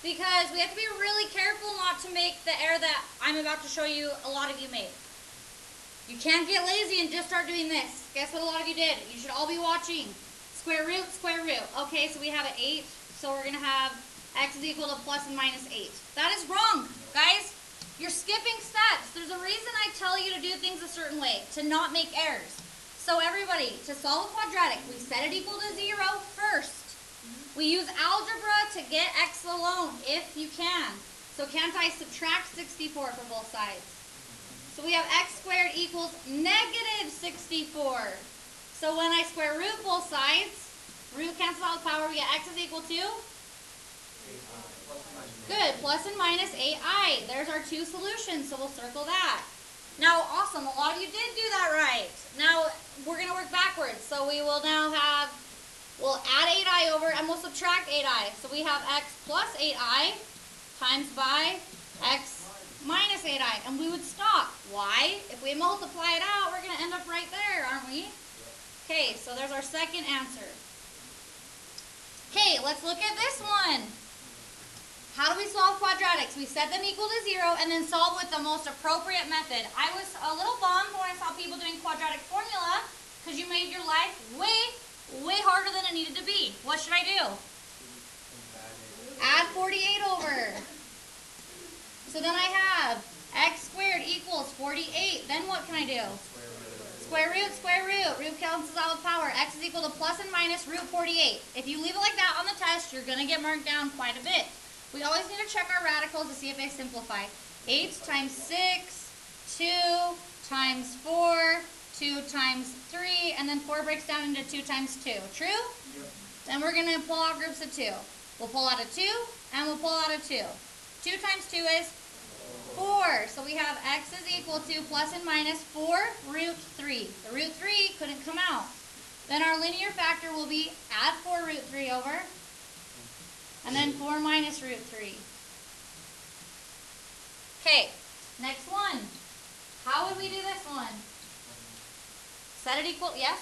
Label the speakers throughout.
Speaker 1: because we have to be really careful not to make the error that I'm about to show you a lot of you made. You can't get lazy and just start doing this. Guess what a lot of you did? You should all be watching. Square root, square root. Okay, so we have an 8, so we're going to have x is equal to plus and minus 8. That is wrong, guys. You're skipping steps. There's a reason I tell you to do things a certain way, to not make errors. So everybody, to solve a quadratic, we set it equal to 0 first. We use algebra to get x alone, if you can. So can't I subtract 64 from both sides? So we have x squared equals negative 64. So when I square root both sides, root cancels out with power, we get x is equal to? Good, plus and minus 8i. There's our two solutions, so we'll circle that. Now, awesome, a lot of you did do that right. Now, we're going to work backwards. So we will now have, we'll add 8i over, and we'll subtract 8i. So we have x plus 8i times by x minus 8i. And we would stop. Why? If we multiply it out, we're going to end up right there, aren't we? Okay, so there's our second answer. Okay, let's look at this one. How do we solve quadratics? We set them equal to 0 and then solve with the most appropriate method. I was a little bummed when I saw people doing quadratic formula because you made your life way harder than it needed to be. What should I do? Add 48 over. So then I have x squared equals 48. Then what can I do? Square root, square root. Root cancels out with power. X is equal to plus and minus root 48. If you leave it like that on the test, you're going to get marked down quite a bit. We always need to check our radicals to see if they simplify. 8 times 6, 2 times 4, 2 times 3, and then 4 breaks down into 2 times 2. True? Yep. Then we're going to pull out groups of 2. We'll pull out a 2, and we'll pull out a 2. 2 times 2 is 4. So we have x is equal to plus and minus 4 root 3. The root 3 couldn't come out. Then our linear factor will be add 4 root 3 over, and then 4 minus root 3. Okay, next one. How would we do this one? Set it equal, yes?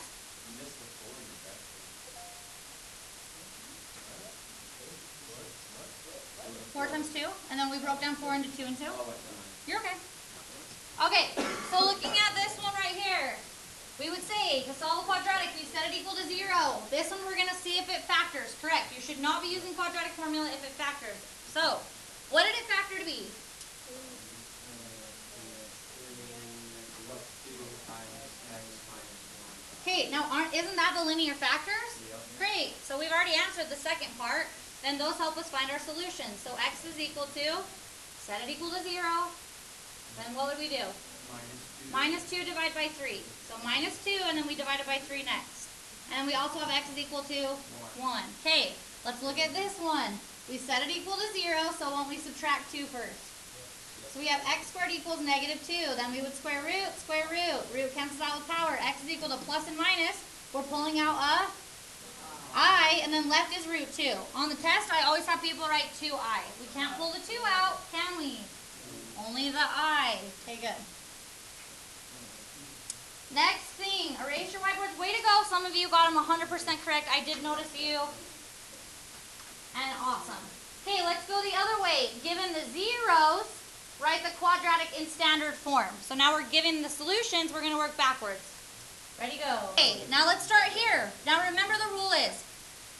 Speaker 1: 4 times 2, and then we broke down 4 into 2 and 2. You're okay. Okay, so looking at this one right here, we would say to solve a quadratic, we set it equal to 0. This one we're going to see if it factors. Correct. You should not be using quadratic formula if it factors. So, what did it factor to be? Okay, now isn't that the linear factors? Great. So we've already answered the second part. Then those help us find our solution. So x is equal to, set it equal to 0. Then what would we do? Minus 2 divided by 3. So minus 2, and then we divide it by 3 next. And we also have x is equal to 1. Okay, let's look at this one. We set it equal to 0, so won't we subtract 2 first? So we have x squared equals negative 2. Then we would square root, square root. Root cancels out with power. X is equal to plus and minus. We're pulling out a I, and then left is root 2. On the test, I always have people write 2i. We can't pull the 2 out, can we? Only the I. Okay, good. Next thing, erase your whiteboards. Way to go. Some of you got them 100% correct. I did notice you. And awesome. Okay, let's go the other way. Given the zeros, write the quadratic in standard form. So now we're given the solutions. We're going to work backwards. Ready, go. Okay, now let's start here. Now remember the rule is,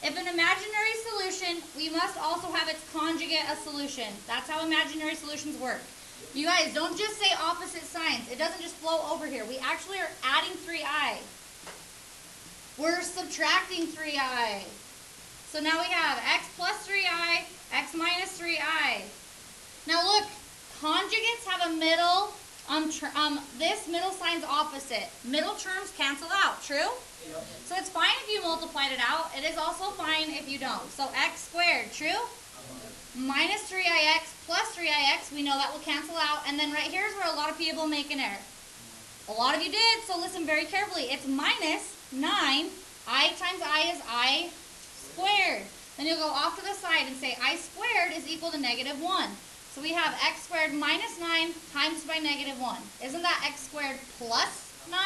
Speaker 1: if an imaginary solution, we must also have its conjugate a solution. That's how imaginary solutions work. You guys, don't just say opposite signs. It doesn't just flow over here. We actually are adding 3i. We're subtracting 3i. So now we have x plus 3i, x minus 3i. Now look, conjugates have a middle, this middle sign's opposite. Middle terms cancel out, true? Yep. So it's fine if you multiplied it out. It is also fine if you don't. So x squared, true? Minus 3ix plus 3ix, we know that will cancel out. And then right here is where a lot of people make an error. A lot of you did, so listen very carefully. It's minus 9. I times I is I squared. Then you'll go off to the side and say I squared is equal to negative 1. So we have x squared minus 9 times by negative 1. Isn't that x squared plus 9?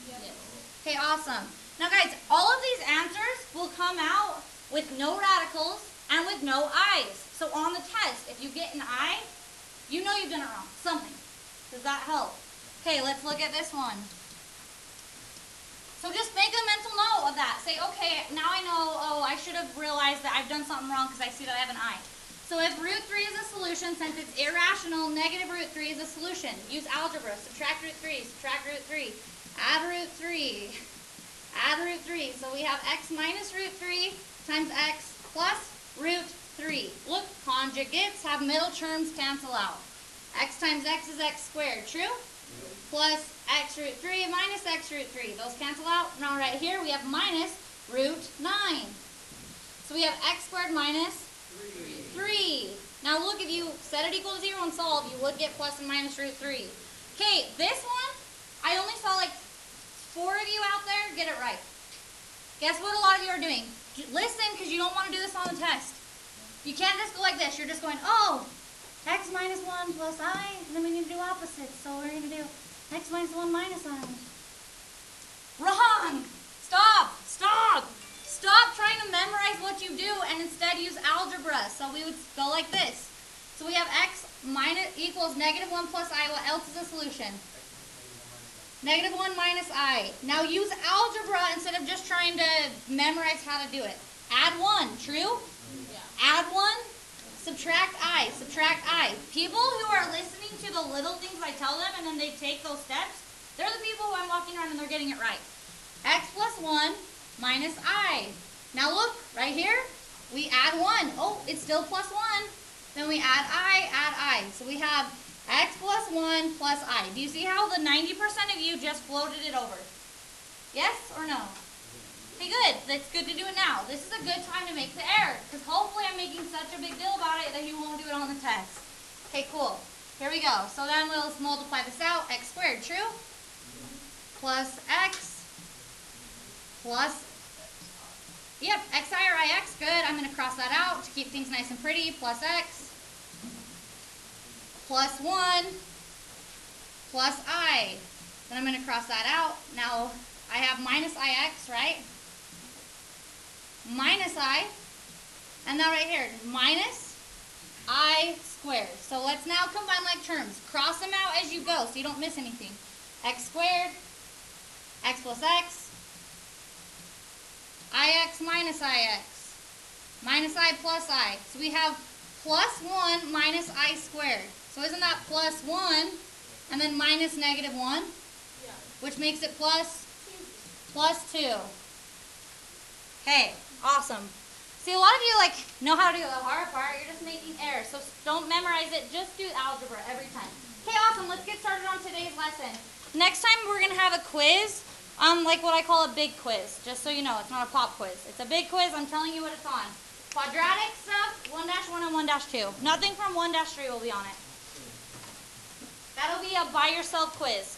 Speaker 1: Yes. Okay, awesome. Now guys, all of these answers will come out with no radicals and with no i's. So on the test, if you get an I, you know you've done it wrong. Something. Does that help? Okay, let's look at this one. So just make a mental note of that. Say, okay, now I know, oh, I should have realized that I've done something wrong because I see that I have an I. So if root 3 is a solution, since it's irrational, negative root 3 is a solution. Use algebra. Subtract root 3, subtract root 3. Add root 3. Add root 3. So we have x minus root 3 times x plus root 3. Look, conjugates have middle terms cancel out. X times x is x squared, true? Plus x root 3 minus x root 3. Those cancel out. Now right here we have minus root 9. So we have x squared minus 3. Now look, if you set it equal to 0 and solve, you would get plus and minus root 3. Okay, this one, I only saw like 4 of you out there get it right. Guess what a lot of you are doing? Listen, because you don't want to do this on the test. You can't just go like this. You're just going, oh, x minus 1 plus I, and then we need to do opposites. So we're going to do x minus 1 minus I. Wrong! Stop! Stop! Stop trying to memorize what you do and instead use algebra. So we would go like this. So we have x minus equals negative 1 plus I. What else is a solution? Negative 1 minus I. Now use algebra instead of just trying to memorize how to do it. Add 1, true? Yeah. Add 1, subtract I, subtract I. People who are listening to the little things I tell them and then they take those steps, they're the people who I'm walking around and they're getting it right. X plus 1 minus I. Now look, right here, we add 1. Oh, it's still plus 1. Then we add I. So we have x plus 1 plus I. Do you see how the 90% of you just floated it over? Yes or no? Okay, good. That's good to do it now. This is a good time to make the error, because hopefully I'm making such a big deal about it that you won't do it on the test. Okay, cool. Here we go. So then we'll multiply this out. X squared, true? Plus x plus, yep, xi or ix, good. I'm going to cross that out to keep things nice and pretty. Plus x plus 1 plus I. Then I'm going to cross that out. Now I have minus ix, right? Minus I. And now right here, minus I squared. So let's now combine like terms. Cross them out as you go so you don't miss anything. X squared, x plus x, ix minus ix, minus I plus I. So we have plus 1 minus I squared. So isn't that plus 1 and then minus negative 1? Yeah. Which makes it plus 2. Okay, awesome. See, a lot of you like know how to do the hard part. You're just making errors. So don't memorize it. Just do algebra every time. Okay, awesome. Let's get started on today's lesson. Next time we're going to have a quiz, like what I call a big quiz. Just so you know, it's not a pop quiz. It's a big quiz. I'm telling you what it's on. Quadratic stuff, 1-1 and 1-2. Nothing from 1-3 will be on it. That'll be a by yourself quiz.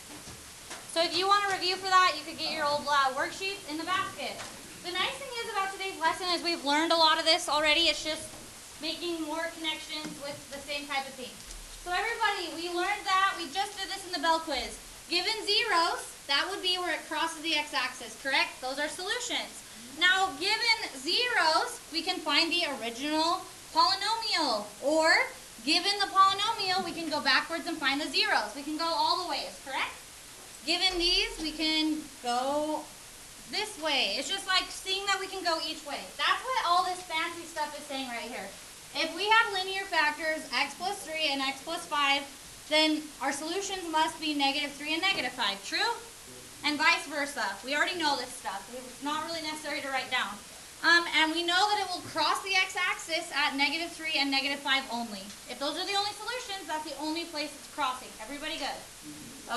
Speaker 1: So if you want to review for that, you could get your old worksheets in the basket. The nice thing is about today's lesson is we've learned a lot of this already. It's just making more connections with the same type of thing. So everybody, we learned that. We just did this in the Bell quiz. Given zeros, that would be where it crosses the x-axis, correct? Those are solutions. Now, given zeros, we can find the original polynomial. Or, given the polynomial, we can go backwards and find the zeros. We can go all the ways, correct? Given these, we can go this way. It's just like seeing that we can go each way. That's what all this fancy stuff is saying right here. If we have linear factors, x plus 3 and x plus 5, then our solutions must be negative 3 and negative 5, true? And vice versa. We already know this stuff. It's not really necessary to write down. And we know that it will cross the x-axis at negative 3 and negative 5 only. If those are the only solutions, that's the only place it's crossing. Everybody good?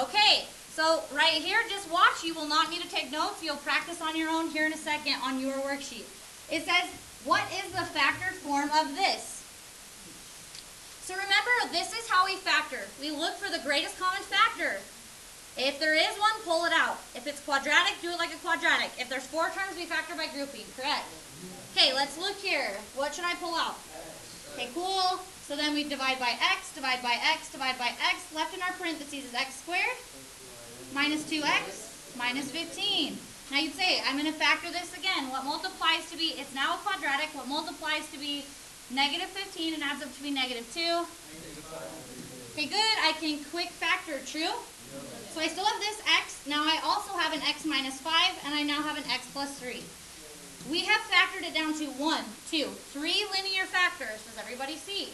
Speaker 1: Okay, so right here, just watch. You will not need to take notes. You'll practice on your own here in a second on your worksheet. It says, what is the factored form of this? So remember, this is how we factor. We look for the greatest common factor. If there is one, pull it out. If it's quadratic, do it like a quadratic. If there's 4 terms, we factor by grouping, correct? Okay, let's look here. What should I pull out? Okay, cool. So then we divide by x, divide by x, divide by x. Left in our parentheses is x squared minus 2x minus 15. Now you'd say, I'm going to factor this again. What multiplies to be, it's now a quadratic. What multiplies to be negative 15 and adds up to be negative 2. Okay, good. I can quick factor, true? So I still have this x. Now I also have an x minus 5, and I now have an x plus 3. We have factored it down to 1, 2, 3 linear factors. Does everybody see?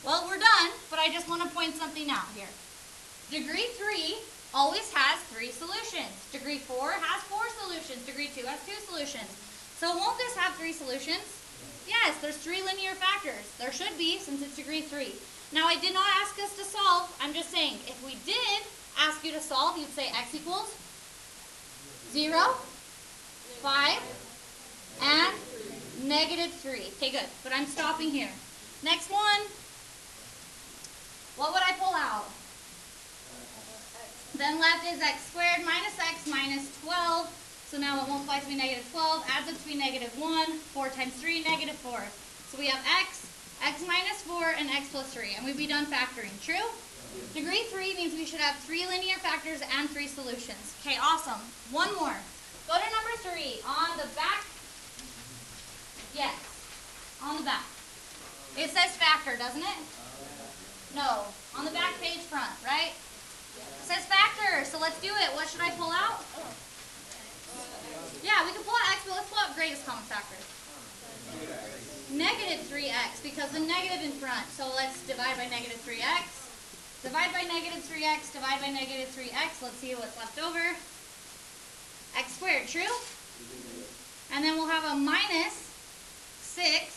Speaker 1: Well, we're done, but I just want to point something out here. Degree 3 always has 3 solutions. Degree 4 has 4 solutions. Degree 2 has 2 solutions. So won't this have 3 solutions? Yes, there's 3 linear factors. There should be, since it's degree 3. Now, I did not ask us to solve. I'm just saying, if we did ask you to solve, you'd say x equals 0, 5, and negative 3. Okay, good. But I'm stopping here. Next one. What would I pull out? Then left is x squared minus x minus 12. So now it multiplies to be negative 12, adds up to be negative 1. 4 times 3, negative 4. So we have x minus 4, and x plus 3. And we'd be done factoring. True? Degree 3 means we should have 3 linear factors and 3 solutions. Okay, awesome. One more. Go to number 3. On the back. Yes. On the back. It says factor, doesn't it? No. On the back page front, right? It says factor. So let's do it. What should I pull out? Yeah, we can pull out x, but let's pull out greatest common factor. Negative 3x, because the negative in front. So let's divide by negative 3x. Divide by negative 3x, divide by negative 3x. Let's see what's left over. X squared, true? And then we'll have a minus 6x,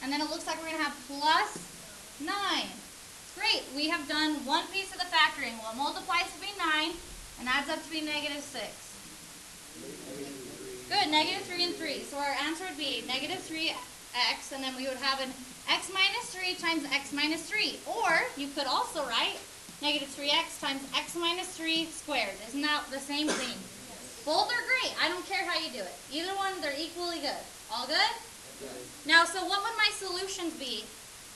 Speaker 1: and then it looks like we're going to have plus 9. Great, we have done one piece of the factoring. Well, it multiplies to be 9 and adds up to be negative 6. Good, negative 3 and 3. So our answer would be negative 3x, and then we would have an x minus 3 times x minus 3. Or you could also write negative 3x times x minus 3 squared. Isn't that the same thing? Both are great. I don't care how you do it. Either one, they're equally good. All good? Now, so what would my solutions be?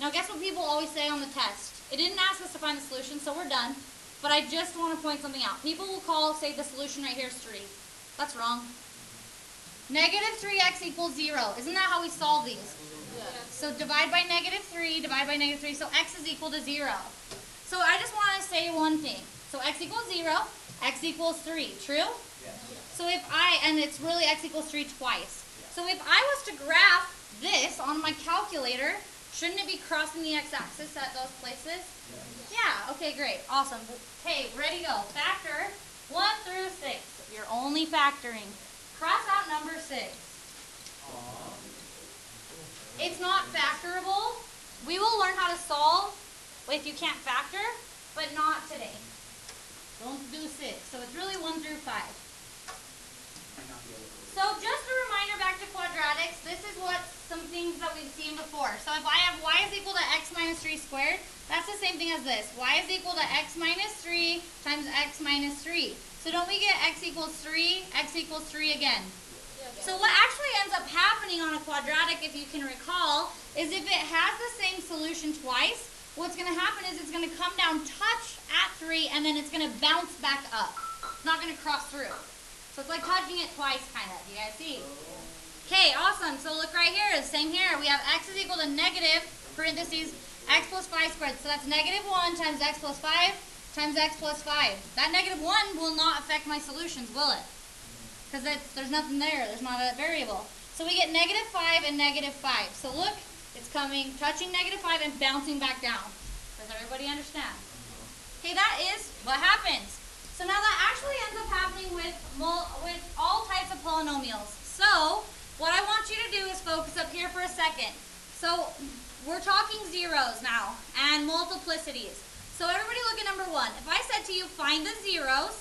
Speaker 1: Now, guess what people always say on the test? It didn't ask us to find the solution, so we're done. But I just want to point something out. People will say the solution right here is 3. That's wrong. Negative 3x equals 0. Isn't that how we solve these? Yeah. So divide by negative 3, divide by negative 3. So x is equal to 0. So I just want to say one thing. So x equals 0, x equals 3. True? Yes. So if and it's really x equals 3 twice. So if I was to graph this on my calculator, shouldn't it be crossing the x-axis at those places? Yeah, okay, great, awesome. Okay, ready to go. Factor 1 through 6. You're only factoring. Cross out number 6. It's not factorable. We will learn how to solve if you can't factor, but not today. Don't do 6. So it's really 1 through 5. So just a reminder back to quadratics, this is what some things that we've seen before. So if I have y is equal to x minus 3 squared, that's the same thing as this. Y is equal to x minus 3 times x minus 3. So don't we get x equals 3, x equals 3 again? So what actually ends up happening on a quadratic, if you can recall, is if it has the same solution twice, what's going to happen is it's going to come down, touch at 3, and then it's going to bounce back up. It's not going to cross through. So it's like touching it twice, kind of. Do you guys see? Okay, awesome. So look right here. Same here. We have x is equal to negative, parentheses, x plus 5 squared. So that's negative 1 times x plus 5 times x plus 5. That negative 1 will not affect my solutions, will it? Because there's nothing there. There's not a variable. So we get negative 5 and negative 5. So look, it's coming, touching negative 5 and bouncing back down. Does everybody understand? Okay, that is what happens. So now that actually ends up happening with all types of polynomials. So what I want you to do is focus up here for a second. So we're talking zeros now and multiplicities. So everybody look at number 1. If I said to you, find the zeros,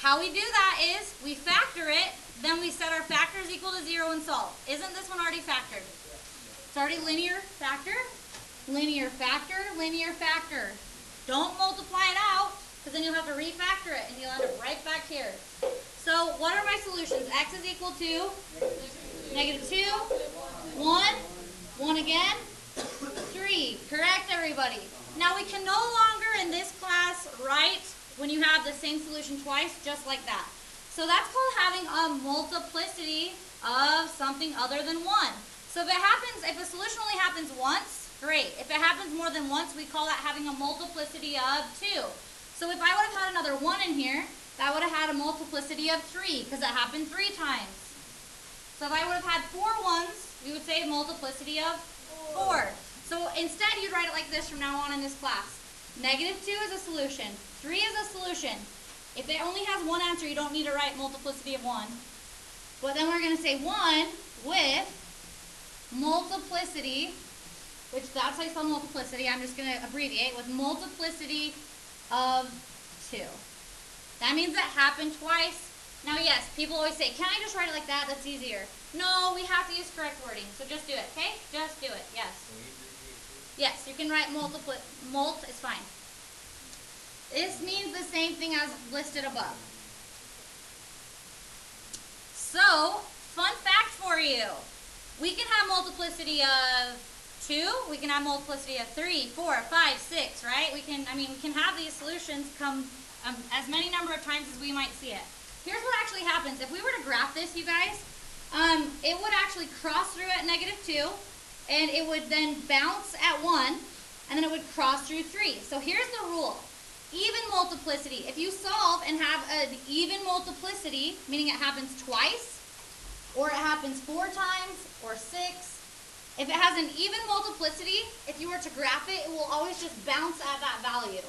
Speaker 1: how we do that is we factor it, then we set our factors equal to 0 and solve. Isn't this one already factored? It's already linear factor, linear factor, linear factor. Don't multiply it out, because then you'll have to refactor it, and you'll end up right back here. So what are my solutions? X is equal to negative 2, 1, 1 again, 3. Correct, everybody? Now we can no longer in this class write when you have the same solution twice, just like that. So that's called having a multiplicity of something other than 1. So if a solution only happens once, great. If it happens more than once, we call that having a multiplicity of 2. So if I would have had another 1 in here, that would have had a multiplicity of 3, because it happened 3 times. So if I would have had 4 ones, we would say a multiplicity of 4. So instead, you'd write it like this from now on in this class. Negative 2 is a solution. 3 is a solution. If it only has one answer, you don't need to write multiplicity of 1. But then we're going to say 1 with multiplicity, which that's how you spell multiplicity. I'm just going to abbreviate with multiplicity of 2. That means it happened twice. Now, yes, people always say, can I just write it like that? That's easier. No, we have to use correct wording. So just do it, okay? Just do it, yes. Yes, you can write it's fine. This means the same thing as listed above. So, fun fact for you. We can have multiplicity of 2, we can have multiplicity of 3, 4, 5, 6, right? We can have these solutions come as many number of times as we might see it. Here's what actually happens. If we were to graph this, you guys, it would actually cross through at negative 2, and it would then bounce at 1, and then it would cross through 3. So here's the rule. Even multiplicity. If you solve and have an even multiplicity, meaning it happens twice, or it happens 4 times, or 6, if it has an even multiplicity, if you were to graph it, it will always just bounce at that value.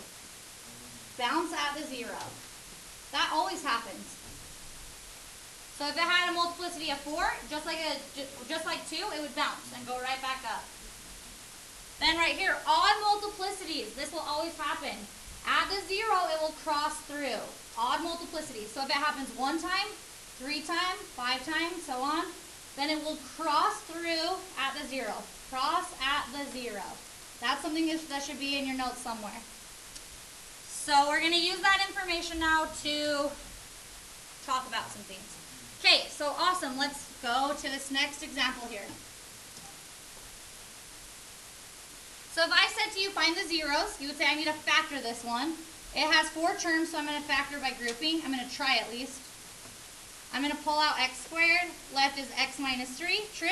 Speaker 1: Bounce at the 0. That always happens. So if it had a multiplicity of 4, just like 2, it would bounce and go right back up. Then right here, odd multiplicities. This will always happen. At the 0, it will cross through. Odd multiplicities. So if it happens 1 time, 3 times, 5 times, so on, then it will cross through at the 0. Cross at the 0. That's something that should be in your notes somewhere. So we're going to use that information now to talk about some things. Okay, so awesome. Let's go to this next example here. So if I said to you, find the zeros, you would say, I need to factor this one. It has 4 terms, so I'm going to factor by grouping. I'm going to try at least. I'm going to pull out x squared. Left is x minus 3. True?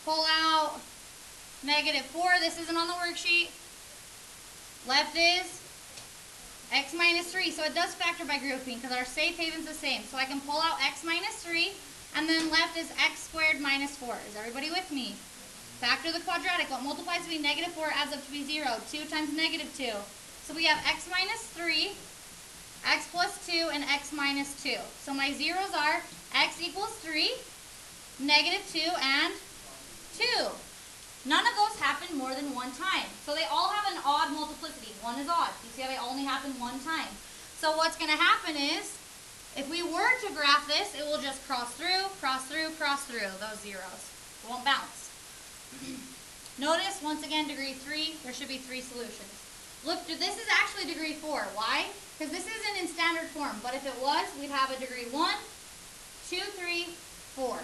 Speaker 1: Pull out negative 4. This isn't on the worksheet. Left is x minus 3. So it does factor by grouping because our safe haven's the same. So I can pull out x minus 3, and then left is x squared minus 4. Is everybody with me? Factor the quadratic. What multiplies to be negative 4 adds up to be 0. 2 times negative 2. So we have x minus 3, x plus 2, and x minus 2. So my zeros are x equals 3, negative 2, and 2. None of those happen more than 1 time. So they all have an odd multiplicity. 1 is odd. You see how they only happen 1 time. So what's going to happen is, if we were to graph this, it will just cross through, cross through, cross through those zeros. It won't bounce. Notice, once again, degree 3, there should be 3 solutions. Look, this is actually degree 4. Why? Because this isn't in standard form, but if it was, we'd have a degree 1, 2, 3, 4.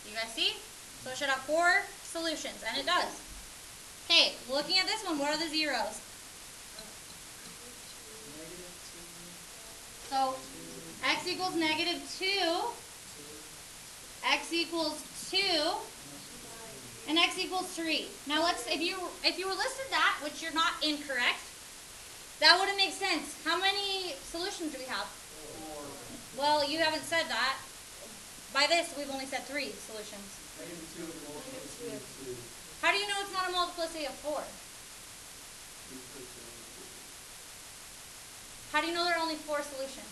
Speaker 1: You guys see? So it should have 4 solutions, and it does. Okay, looking at this one, what are the zeros? So, x equals negative 2, x equals 2, and x equals 3. Now let's, if you were listed that, which you're not incorrect, that wouldn't make sense. How many solutions do we have? 4. Well, you haven't said that. By this, we've only said 3 solutions. How do you know it's not a multiplicity of 4? How do you know there are only 4 solutions?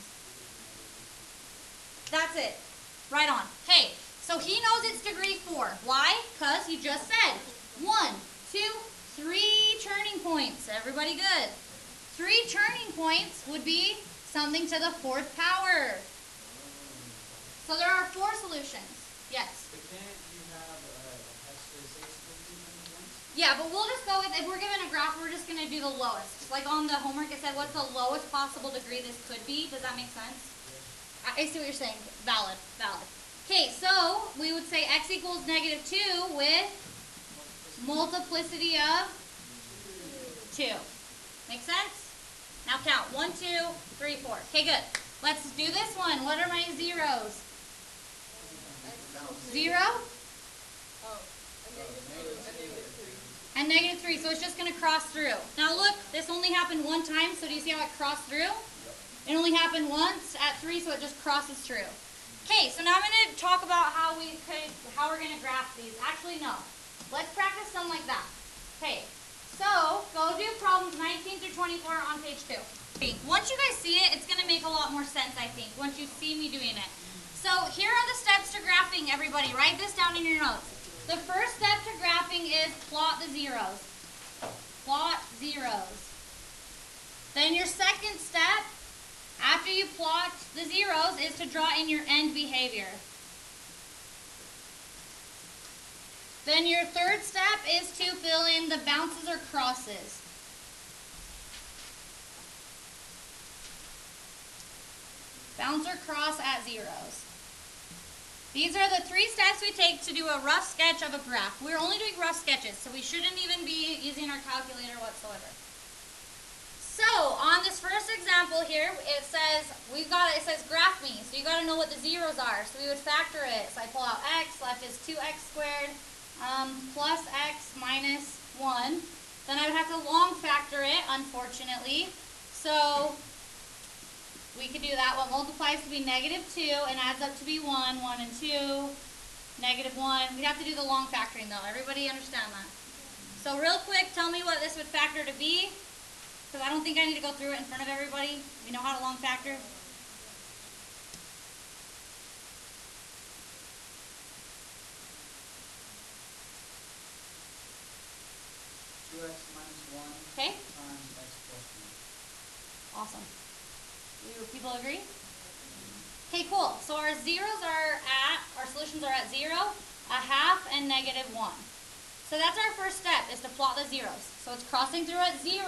Speaker 1: That's it. Right on. Hey, so he knows it's degree 4. Why? Because he just said 1, 2, 3 turning points. Everybody good? 3 turning points would be something to the 4th power. So there are 4 solutions. Yes?
Speaker 2: But can't you have x to the 6 turning points?
Speaker 1: Yeah, but we'll just go with, if we're given a graph, we're just going to do the lowest. Like on the homework, it said, what's the lowest possible degree this could be? Does that make sense? I see what you're saying. Valid. Valid. Okay, so we would say x equals negative 2 with multiplicity of 2. Make sense? Now count. 1, 2, 3, 4. Okay, good. Let's do this one. What are my zeros? 0? negative 3, so it's just going to cross through. Now look, this only happened one time, so do you see how it crossed through? It only happened once at 3, so it just crosses through. Okay, so now I'm going to talk about how we're going to graph these. Actually, no. Let's practice some like that. Okay, so go do problems 19 through 24 on page 2. Okay, once you guys see it, it's going to make a lot more sense, I think, once you see me doing it. So here are the steps to graphing, everybody. Write this down in your notes. The first step to graphing is plot the zeros. Plot zeros. Then your second step, after you plot the zeros, is to draw in your end behavior. Then your third step is to fill in the bounces or crosses. Bounce or cross at zeros. These are the 3 steps we take to do a rough sketch of a graph. We're only doing rough sketches, so we shouldn't even be using our calculator whatsoever. So, on this first example here, it says graph me. So you got to know what the zeros are. So we would factor it. So I pull out x, left is 2x squared, plus x minus 1. Then I would have to long factor it, unfortunately. So we could do that. What multiplies to be negative 2 and adds up to be 1, 1 and 2, negative 1. We'd have to do the long factoring though. Everybody understand that? So real quick, tell me what this would factor to be. Because I don't think I need to go through it in front of everybody. We know how to long factor.
Speaker 2: X minus 1
Speaker 1: Okay.
Speaker 2: times x plus 1.
Speaker 1: Awesome. Do people agree? Okay, cool. So our solutions are at 0, a half, and negative 1. So that's our first step, is to plot the zeros. So it's crossing through at 0,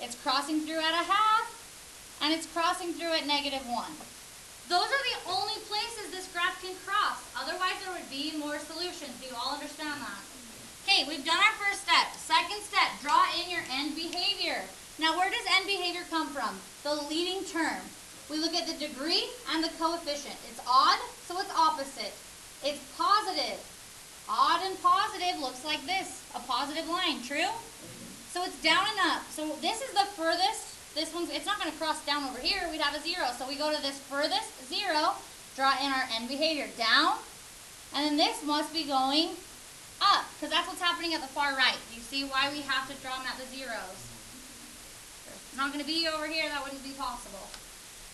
Speaker 1: it's crossing through at a half, and it's crossing through at negative 1. Those are the only places this graph can cross. Otherwise, there would be more solutions. Do you all understand that? Okay, we've done our first step. Second step, draw in your end behavior. Now, where does end behavior come from? The leading term. We look at the degree and the coefficient. It's odd, so it's opposite. It's positive. Odd and positive looks like this, a positive line, true? So it's down and up. So this is the furthest. This one's, it's not going to cross down over here. We'd have a 0. So we go to this furthest 0, draw in our end behavior down, and then this must be going up, because that's what's happening at the far right. You see why we have to draw them at the zeros? It's not going to be over here. That wouldn't be possible.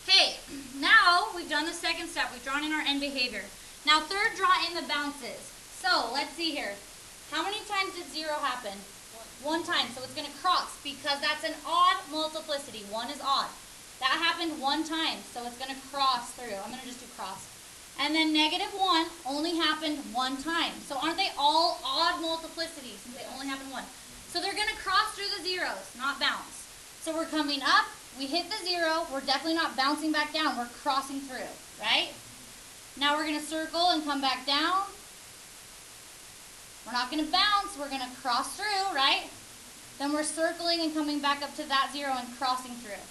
Speaker 1: Okay, now we've done the second step. We've drawn in our end behavior. Now third, draw in the bounces. So let's see here. How many times did 0 happen? One time. So it's going to cross because that's an odd multiplicity. 1 is odd. That happened one time. So it's going to cross through. I'm going to just do cross. And then negative 1 only happened one time. So aren't they all odd multiplicities since they only happened one? So they're going to cross through the zeros, not bounce. So we're coming up. We hit the 0. We're definitely not bouncing back down. We're crossing through, right? Now we're going to circle and come back down. We're not going to bounce. We're going to cross through, right? Then we're circling and coming back up to that 0 and crossing through.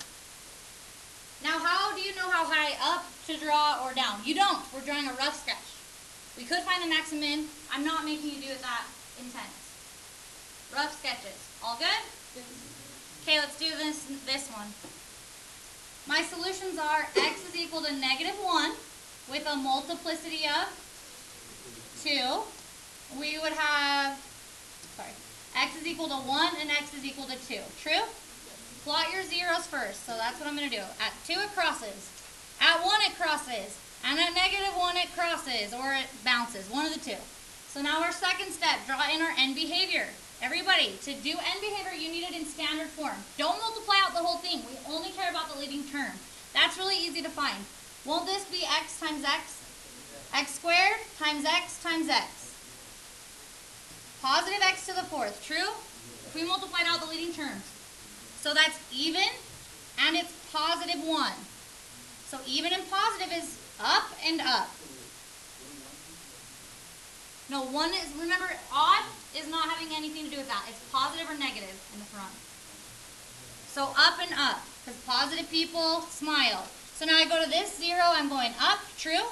Speaker 1: Now, how do you know how high up to draw or down? You don't. We're drawing a rough sketch. We could find the max and min. I'm not making you do it that intense. Rough sketches. All good? Okay, let's do this one. My solutions are x is equal to negative 1 with a multiplicity of 2. We would have, x is equal to 1 and x is equal to 2. True? Plot your zeros first. So that's what I'm going to do. At 2 it crosses. At 1 it crosses. And at negative 1 it crosses or it bounces. One of the two. So now our second step, draw in our end behavior. Everybody, to do end behavior, you need it in standard form. Don't multiply out the whole thing. We only care about the leading term. That's really easy to find. Won't this be x times x? X squared times x times x. Positive x to the 4th. True? If we multiplied out the leading terms. So that's even, and it's positive 1. So even and positive is up and up. No, 1 is, remember, odd is not having anything to do with that. It's positive or negative in the front. So up and up, because positive people smile. So now I go to this 0, I'm going up, true?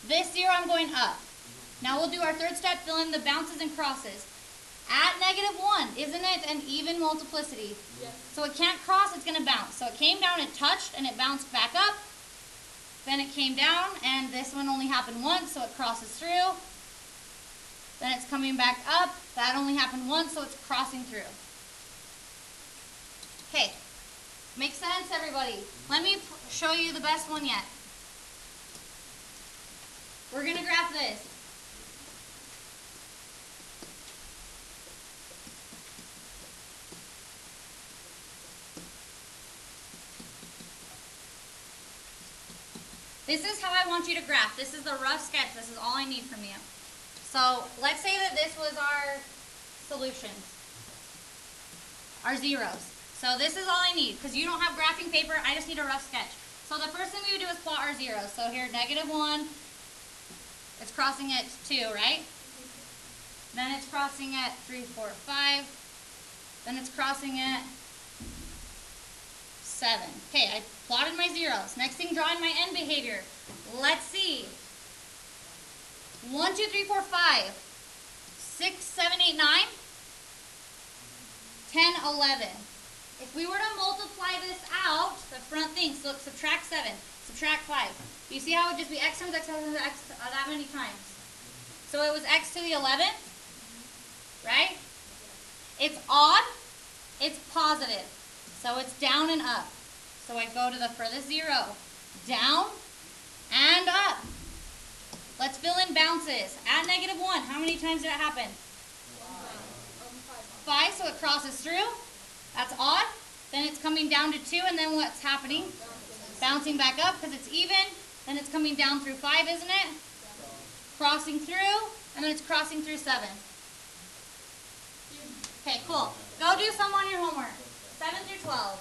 Speaker 1: This 0, I'm going up. Now we'll do our third step, fill in the bounces and crosses. At -1, isn't it an even multiplicity?
Speaker 3: Yes.
Speaker 1: So it can't cross, it's going to bounce. So it came down, it touched, and it bounced back up. Then it came down, and this one only happened once, so it crosses through. Then it's coming back up. That only happened once, so it's crossing through. Okay. Makes sense, everybody? Let me show you the best one yet. We're going to graph this. This is how I want you to graph. This is the rough sketch. This is all I need from you. So let's say that this was our solutions, our zeros. So this is all I need, because you don't have graphing paper. I just need a rough sketch. So the first thing we would do is plot our zeros. So here, -1, it's crossing at 2, right? Then it's crossing at 3, 4, 5. Then it's crossing at 7. Okay, I plotted my zeros. Next thing, drawing my end behavior. Let's see. 1, 2, 3, 4, 5. 6, 7, 8, 9. 10, 11. If we were to multiply this out, the front thing, so look, subtract 7, subtract 5. You see how it would just be x times x times x that many times? So it was x to the 11th, right? It's odd, it's positive. So it's down and up. So I go to the furthest zero. Down and up. Let's fill in bounces. At -1, how many times did it happen? 5, so it crosses through. That's odd. Then it's coming down to 2, and then what's happening? Bouncing back up because it's even. Then it's coming down through 5, isn't it? Crossing through, and then it's crossing through 7. Okay, cool. Go do some on your homework. 7 through 12.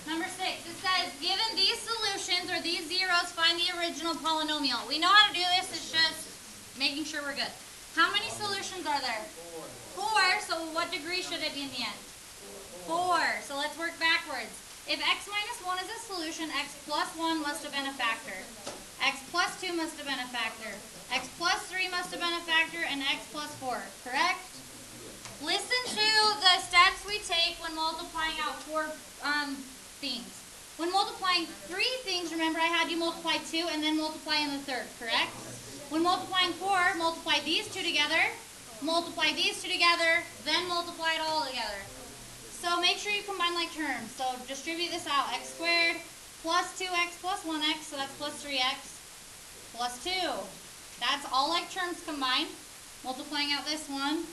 Speaker 1: Number 6, it says, given these solutions or these zeros, find the original polynomial. We know how to do this, it's just making sure we're good. How many solutions are there? 4, so what degree should it be in the end? 4, so let's work backwards. If x minus 1 is a solution, x plus 1 must have been a factor. X plus 2 must have been a factor. X plus 3 must have been a factor, and x plus 4, correct? Listen to the steps we take when multiplying out 4 things. When multiplying 3 things, remember I had you multiply 2 and then multiply in the third, correct? When multiplying 4, multiply these two together, multiply these two together, then multiply it all together. So make sure you combine like terms. So distribute this out. X squared plus 2x plus 1x, so that's plus 3x plus 2. That's all like terms combined. Multiplying out this one.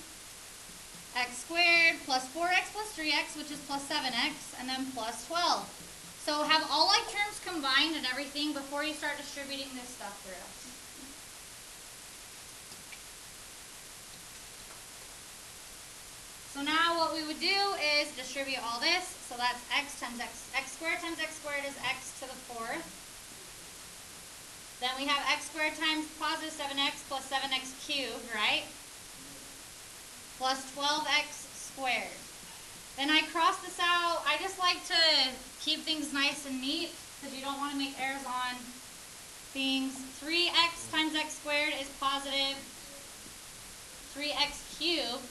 Speaker 1: X squared plus 4x plus 3x, which is plus 7x, and then plus 12. So have all like terms combined and everything before you start distributing this stuff through. So now what we would do is distribute all this. So that's x times x squared times x squared is x to the 4th. Then we have x squared times positive 7x plus 7x cubed, right? Plus 12x squared. Then I cross this out. I just like to keep things nice and neat because you don't want to make errors on things. 3x times x squared is positive 3x cubed.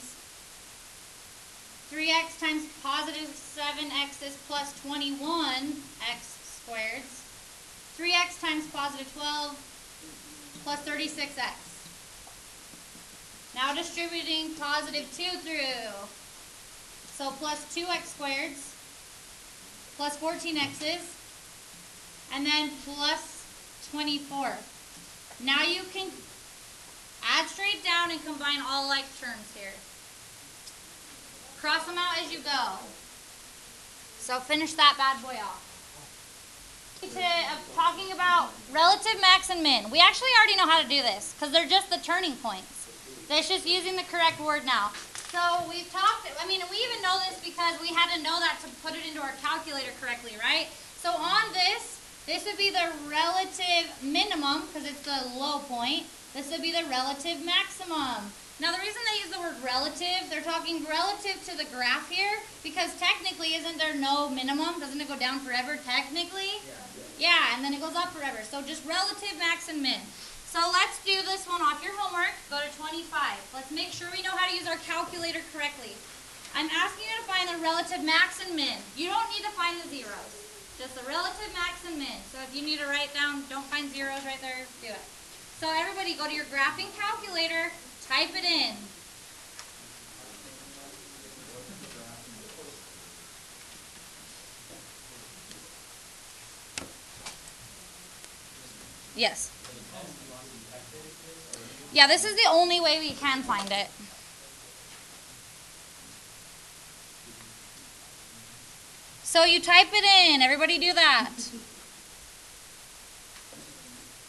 Speaker 1: 3x times positive 7x is plus 21x squared. 3x times positive 12 plus 36x. Now distributing positive 2 through. So plus 2x squared plus 14x's and then plus 24. Now you can add straight down and combine all like terms here. Cross them out as you go. So finish that bad boy off. Talking about relative max and min. We actually already know how to do this because they're just the turning points. It's just using the correct word now. So we've talked, we even know this because we had to know that to put it into our calculator correctly, right? So on this would be the relative minimum because it's the low point. This would be the relative maximum. Now the reason they use the word relative, they're talking relative to the graph here because technically isn't there no minimum? Doesn't it go down forever technically? Yeah, and then it goes up forever. So just relative max and min. So let's do this one off your homework. Go to 25. Let's make sure we know how to use our calculator correctly. I'm asking you to find the relative max and min. You don't need to find the zeros. Just the relative max and min. So if you need to write down, don't find zeros right there, do it. So everybody go to your graphing calculator, type it in. Yes. Yeah, this is the only way we can find it. So you type it in. Everybody do that.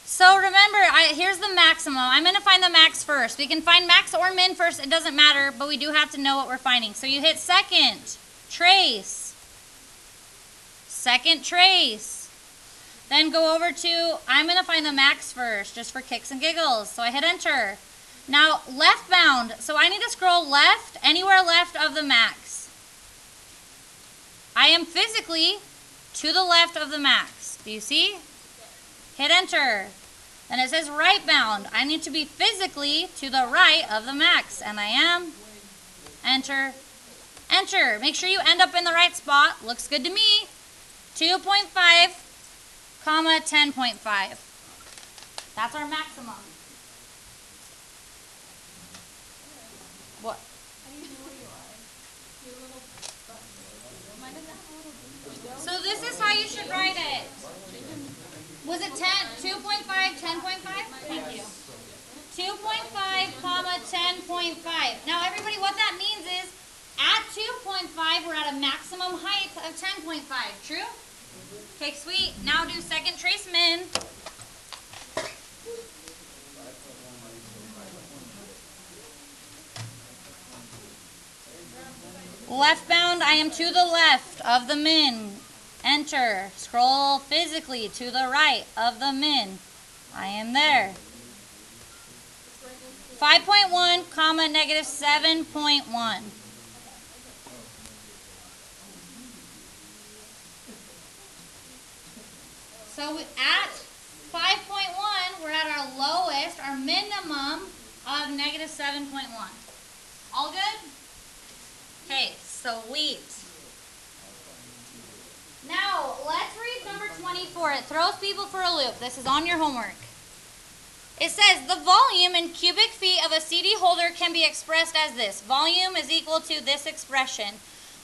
Speaker 1: So remember, here's the maximum. I'm going to find the max first. We can find max or min first. It doesn't matter, but we do have to know what we're finding. So you hit second, trace. Second trace. Then go over to, I'm going to find the max first, just for kicks and giggles. So I hit enter. Now, left bound. So I need to scroll left, anywhere left of the max. I am physically to the left of the max. Do you see? Hit enter. Then it says right bound. I need to be physically to the right of the max. And I am. Enter. Enter. Make sure you end up in the right spot. Looks good to me. 2.5. Comma 10.5. That's our maximum. What? So this is how you should write it. Was it 2.5, 10.5? Thank you. 2.5, comma 10.5. Now everybody, what that means is at 2.5 we're at a maximum height of 10.5. True? Okay, sweet. Now do second trace min. Left bound, I am to the left of the min. Enter. Scroll physically to the right of the min. I am there. 5.1, comma negative 7.1. So at 5.1, we're at our lowest, our minimum of negative 7.1. All good? Okay, sweet. Now, let's read number 24. It throws people for a loop. This is on your homework. It says, the volume in cubic feet of a CD holder can be expressed as this. Volume is equal to this expression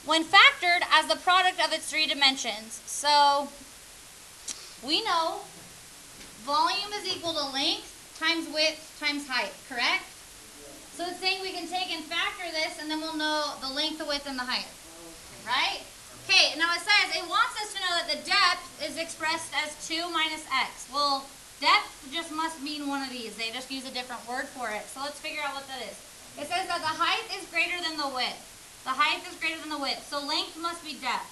Speaker 1: when factored as the product of its three dimensions. So, we know volume is equal to length times width times height, correct? So it's saying we can take and factor this, and then we'll know the length, the width, and the height, right? Okay, now it says it wants us to know that the depth is expressed as 2 minus x. Well, depth just must mean one of these. They just use a different word for it. So let's figure out what that is. It says that the height is greater than the width. The height is greater than the width. So length must be depth.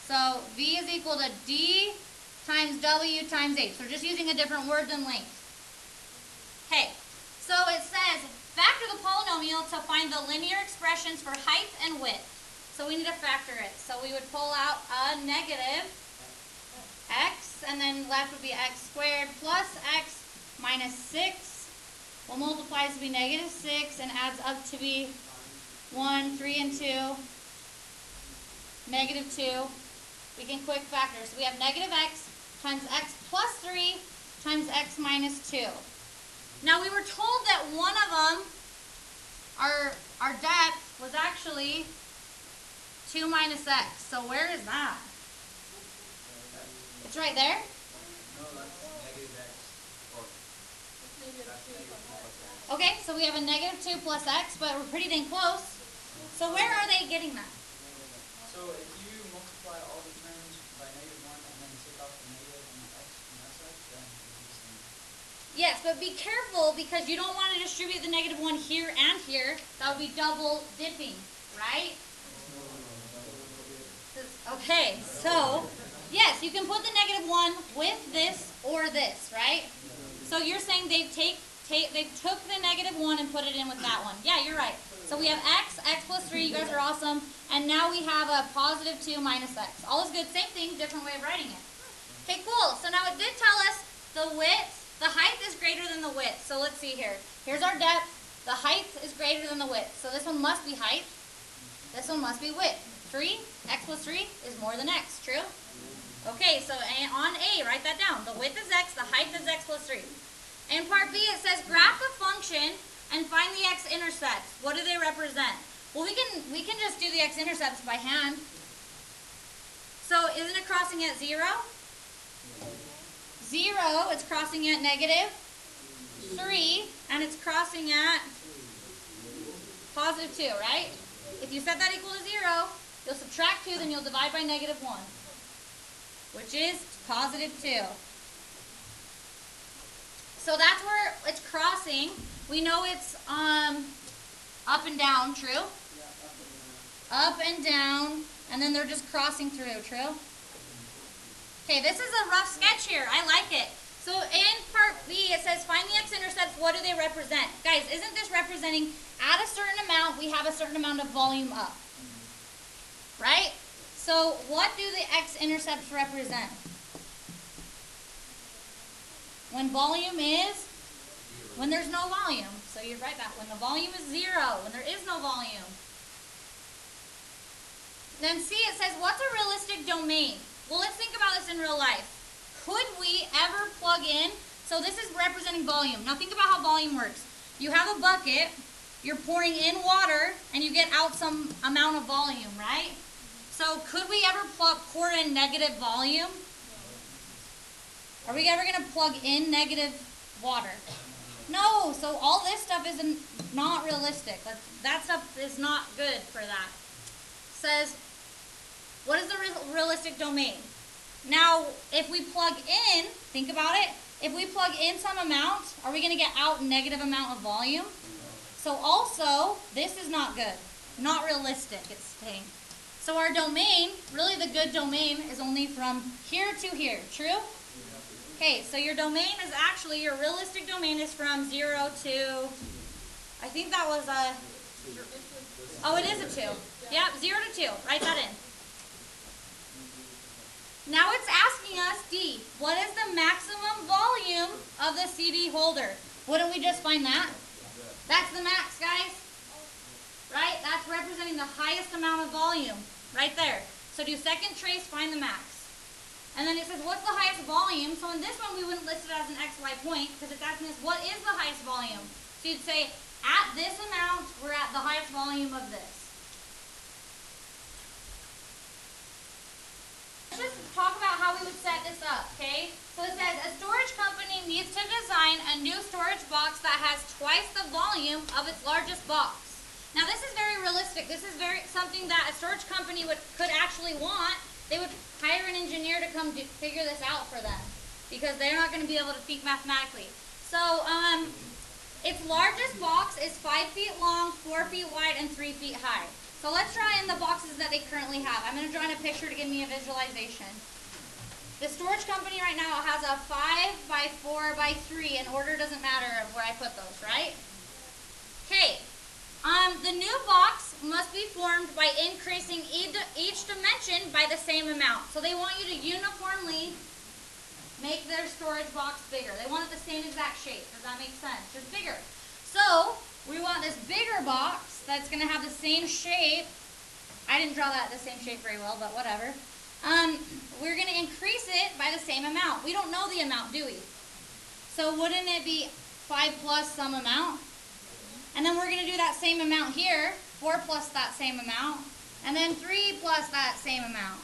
Speaker 1: So v is equal to d times w times h. So we're just using a different word than length. Okay, so it says factor the polynomial to find the linear expressions for height and width. So we need to factor it. So we would pull out a negative x, and then left would be x squared plus x minus 6. Well, multiplies to be negative 6 and adds up to be 1, 3, and 2, negative 2. We can quick factor. So we have negative x times x plus 3 times x minus 2. Now we were told that one of them, our depth, was actually 2 minus x. So where is that? It's right there?
Speaker 2: No, that's negative x.
Speaker 1: Okay, so we have a negative 2 plus x, but we're pretty dang close. So where are they getting that?
Speaker 2: So if you multiply all the terms by negative 1 and then take off the negative and the x from that side, then it's the same.
Speaker 1: Yes, but be careful because you don't want to distribute the negative 1 here and here. That would be double dipping, right? Okay, so yes, you can put the negative 1 with this or this, right? So you're saying they took the negative 1 and put it in with that one. Yeah, you're right. So we have x plus 3, you guys are awesome. And now we have a positive 2 minus x. All is good, same thing, different way of writing it. Okay, cool. So now it did tell us the width, the height is greater than the width. so let's see here. Here's our depth. The height is greater than the width. So this one must be height. This one must be width. 3, x plus 3 is more than x, true? Okay, so on A, write that down. The width is x, the height is x plus 3. In part B, it says graph the function and find the x-intercepts. What do they represent? Well, we can just do the x-intercepts by hand. So isn't it crossing at 0? 0, it's crossing at negative 3, and it's crossing at positive 2, right? If you set that equal to 0, you'll subtract 2, then you'll divide by negative 1, which is positive 2. So that's where it's crossing. We know it's up and down, true?
Speaker 2: Yeah,
Speaker 1: Up and down, and then they're just crossing through, true? Okay, this is a rough sketch here. I like it. So in part B, it says find the x-intercepts. What do they represent? Guys, isn't this representing at a certain amount, we have a certain amount of volume up? Right? So what do the x-intercepts represent? When volume is? When there's no volume. So you write that. When the volume is 0. When there is no volume. Then C, it says, what's a realistic domain? Well, let's think about this in real life. Could we ever plug in? So this is representing volume. Now think about how volume works. You have a bucket, you're pouring in water, and you get out some amount of volume, right? So could we ever pour in negative volume? Are we ever going to plug in negative water? No, so all this stuff is not realistic. That stuff is not good for that. Says, what is the realistic domain? Now, if we plug in, think about it, if we plug in some amount, are we going to get out negative amount of volume? So also, this is not good. Not realistic, it's saying. So our domain, really the good domain, is only from here to here, true? Okay, so your domain is actually, your realistic domain is from 0 to, I think that was a, oh, it is a 2. Yep, 0 to 2. Write that in. Now it's asking us, D, what is the maximum volume of the CD holder? Wouldn't we just find that? That's the max, guys. Right? That's representing the highest amount of volume. Right there. So do second trace, find the max. And then it says, what's the highest volume? So in this one, we wouldn't list it as an XY point because it's asking us, what is the highest volume? So you'd say, at this amount, we're at the highest volume of this. Let's just talk about how we would set this up, okay? So it says, a storage company needs to design a new storage box that has twice the volume of its largest box. Now this is very realistic. This is something that a storage company could actually want. They would hire an engineer to come figure this out for them because they're not going to be able to think mathematically. So its largest box is 5 feet long, 4 feet wide, and 3 feet high. So let's draw in the boxes that they currently have. I'm going to draw in a picture to give me a visualization. The storage company right now has a 5 by 4 by 3, and order doesn't matter of where I put those, right? Okay. The new box must be formed by increasing each dimension by the same amount. So they want you to uniformly make their storage box bigger. They want it the same exact shape. Does that make sense? Just bigger. So we want this bigger box that's going to have the same shape. I didn't draw that the same shape very well, but whatever. We're going to increase it by the same amount. We don't know the amount, do we? So wouldn't it be 5 plus some amount? And then we're going to do that same amount here, 4 plus that same amount, and then 3 plus that same amount.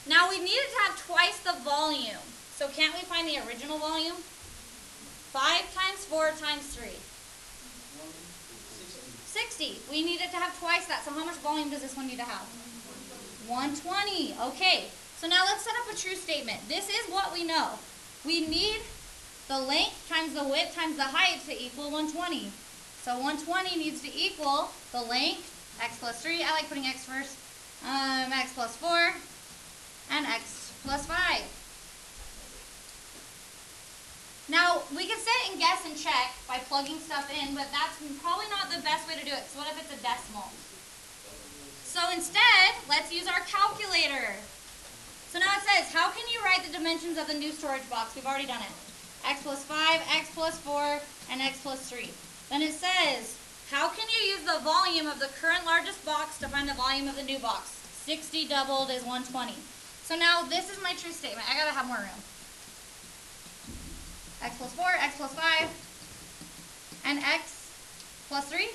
Speaker 1: Now we needed to have twice the volume. So can't we find the original volume? 5 times 4 times 3. 60. We needed to have twice that. So how much volume does this one need to have? 120. Okay. So now let's set up a true statement. This is what we know. We need the length times the width times the height to equal 120. So 120 needs to equal the length, x plus 3, I like putting x first, x plus 4, and x plus 5. Now, we can sit and guess and check by plugging stuff in, but that's probably not the best way to do it, because what if it's a decimal? So instead, let's use our calculator. So now it says, how can you write the dimensions of the new storage box? We've already done it. X plus 5, x plus 4 and x plus 3. Then it says, how can you use the volume of the current largest box to find the volume of the new box? 60 doubled is 120. So now this is my truth statement. I gotta have more room. X plus 4, x plus 5, and x plus 3.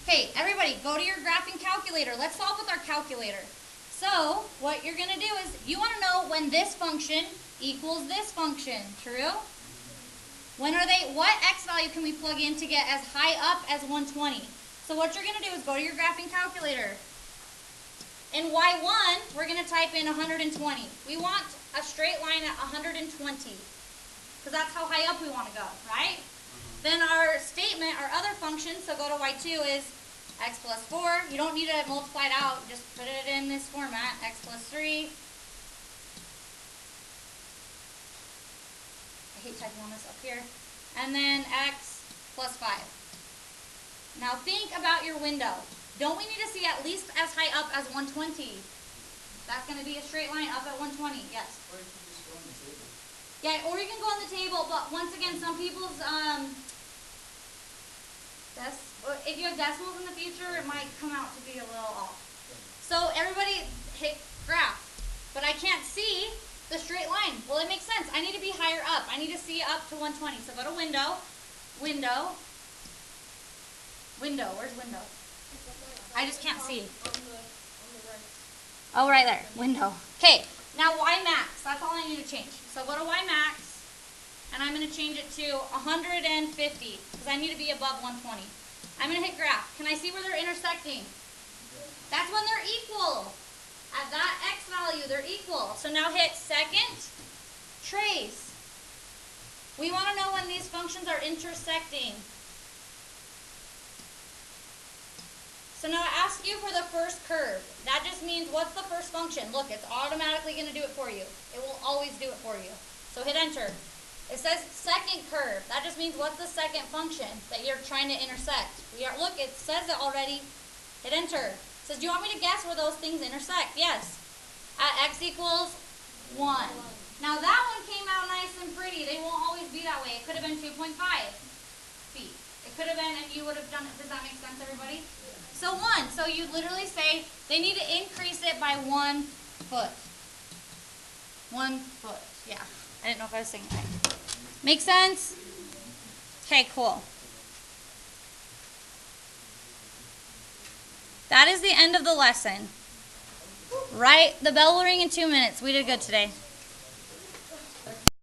Speaker 1: Okay, everybody, go to your graphing calculator. Let's solve with our calculator. So, what you're gonna do is, you wanna know when this function equals this function, true? When are they, what x value can we plug in to get as high up as 120? So what you're gonna do is go to your graphing calculator. In y1, we're gonna type in 120. We want a straight line at 120, because that's how high up we wanna go, right? Then our statement, our other function, so go to y2, is x plus 4. You don't need to multiply it out, just put it in this format, x plus 3. I hate typing on this up here. And then x plus 5. Now think about your window. Don't we need to see at least as high up as 120? That's going to be a straight line up at 120, yes.
Speaker 2: Or you can just go on the table.
Speaker 1: Yeah, or you can go on the table, but once again, some people's, if you have decimals in the future, it might come out to be a little off. So everybody hit graph, but I can't see the straight line. Well, it makes sense. I need to be higher up. I need to see up to 120. So go to window, window, window. Where's window? I just can't see. Oh, right there, window. Okay, now y max. That's all I need to change. So go to y max, and I'm going to change it to 150 because I need to be above 120. I'm going to hit graph. Can I see where they're intersecting? That's when they're equal. At that x value, they're equal. So now hit second, trace. We want to know when these functions are intersecting. So now I ask you for the first curve. That just means what's the first function? Look, it's automatically going to do it for you. It will always do it for you. So hit enter. It says second curve. That just means what's the second function that you're trying to intersect? Look, it says it already. Hit enter. It says, do you want me to guess where those things intersect? Yes. At x equals 1. Now that one came out nice and pretty. They won't always be that way. It could have been 2.5 feet. It could have been, and you would have done it. Does that make sense, everybody? So 1. So you literally say they need to increase it by 1 foot. 1 foot. Yeah. I didn't know if I was saying right. Make sense? Okay, cool. That is the end of the lesson. Right? The bell will ring in 2 minutes. We did good today.